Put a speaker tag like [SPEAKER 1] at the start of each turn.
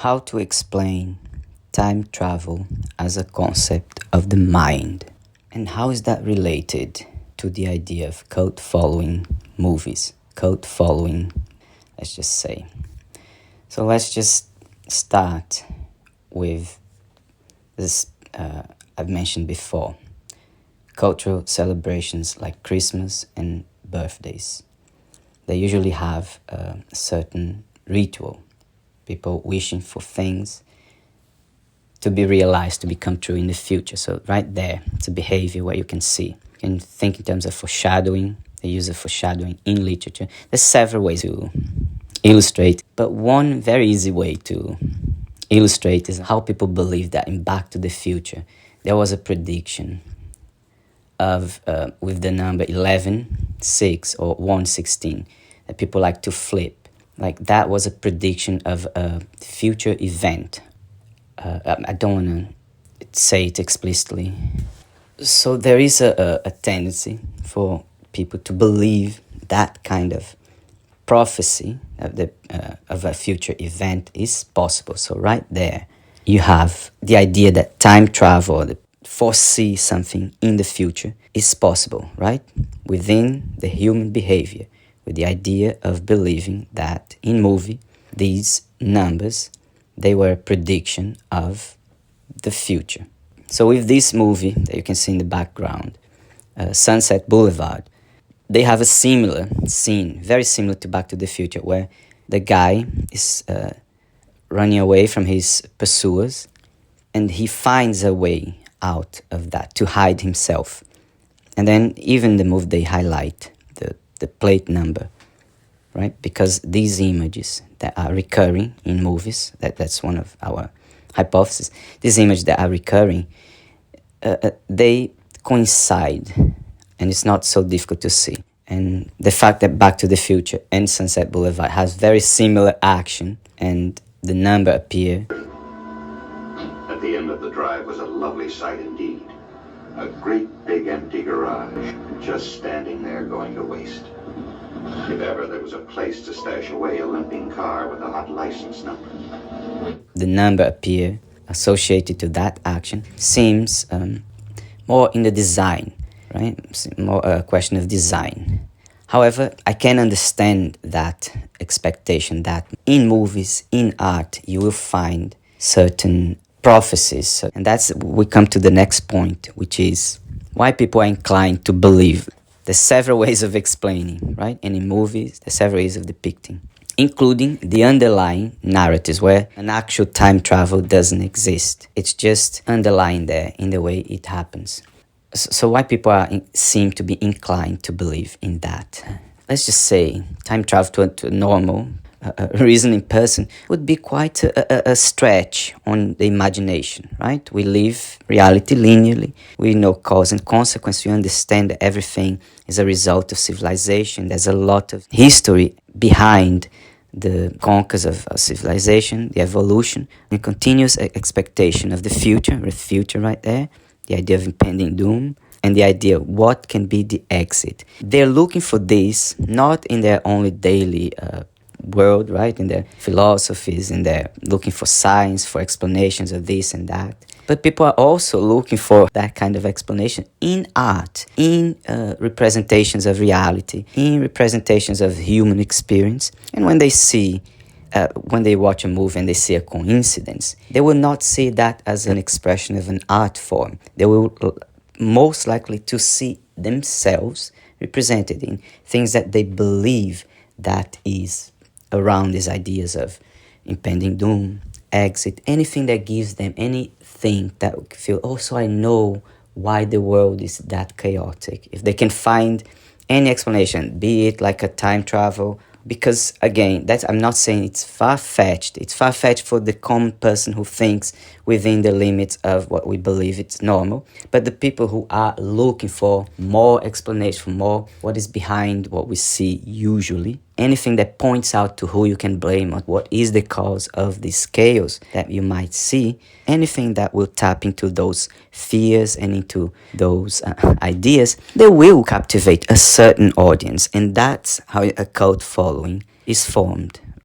[SPEAKER 1] How to explain time travel as a concept of the mind, and how is that related to the idea of cult following movies, cult following, let's just say. So let's just start with this I've mentioned before, cultural celebrations like Christmas and birthdays. They usually have a certain ritual, people wishing for things to be realized, to become true in the future. So right there, it's a behavior where you can see. You can think in terms of foreshadowing, the use of foreshadowing in literature. There's several ways to illustrate, but one very easy way to illustrate is how people believe that in Back to the Future, there was a prediction of with the number 11, 6, or 116 that people like to flip. Like that was a prediction of a future event. I don't want to say it explicitly. So there is a tendency for people to believe that kind of prophecy of a future event is possible. So right there, you have the idea that time travel, the foresee something in the future is possible, right? Within the human behavior, with the idea of believing that in movie, these numbers, they were a prediction of the future. So with this movie that you can see in the background, Sunset Boulevard, they have a similar scene, very similar to Back to the Future, where the guy is running away from his pursuers, and he finds a way out of that to hide himself. And then even the movie, they highlight the plate number, right? Because these images that are recurring in movies, that's one of our hypotheses, these images that are recurring, they coincide, and it's not so difficult to see. And the fact that Back to the Future and Sunset Boulevard has very similar action, and the number appear.
[SPEAKER 2] At the end of the drive was a lovely sight indeed. A great big empty garage, just standing there going to waste. If ever there was a place to stash away a limping car with a hot license number.
[SPEAKER 1] The number appear associated to that action seems more in the design, right? More a question of design. However, I can understand that expectation that in movies, in art, you will find certain prophecies. And we come to the next point, which is why people are inclined to believe. There's several ways of explaining, right? And in movies, there's several ways of depicting, including the underlying narratives where an actual time travel doesn't exist. It's just underlying there in the way it happens. So why people seem to be inclined to believe in that? Let's just say time travel to a normal, reasoning person would be quite a stretch on the imagination, right? We live reality linearly. We know cause and consequence. We understand that everything is a result of civilization. There's a lot of history behind the conquers of civilization, the evolution, the continuous expectation of the future right there, the idea of impending doom, and the idea of what can be the exit. They're looking for this not in their only daily world, right? In their philosophies, and they're looking for science, for explanations of this and that. But people are also looking for that kind of explanation in art, in representations of reality, in representations of human experience. And when they watch a movie and they see a coincidence, they will not see that as an expression of an art form. They will most likely to see themselves represented in things that they believe that is around these ideas of impending doom, exit, anything that gives them anything that would feel, oh, so I know why the world is that chaotic. If they can find any explanation, be it like a time travel, because again, I'm not saying it's far-fetched. It's far-fetched for the common person who thinks within the limits of what we believe it's normal. But the people who are looking for more explanation, for more what is behind what we see usually, anything that points out to who you can blame or what is the cause of this chaos that you might see, anything that will tap into those fears and into those ideas, they will captivate a certain audience. And that's how a cult following is formed.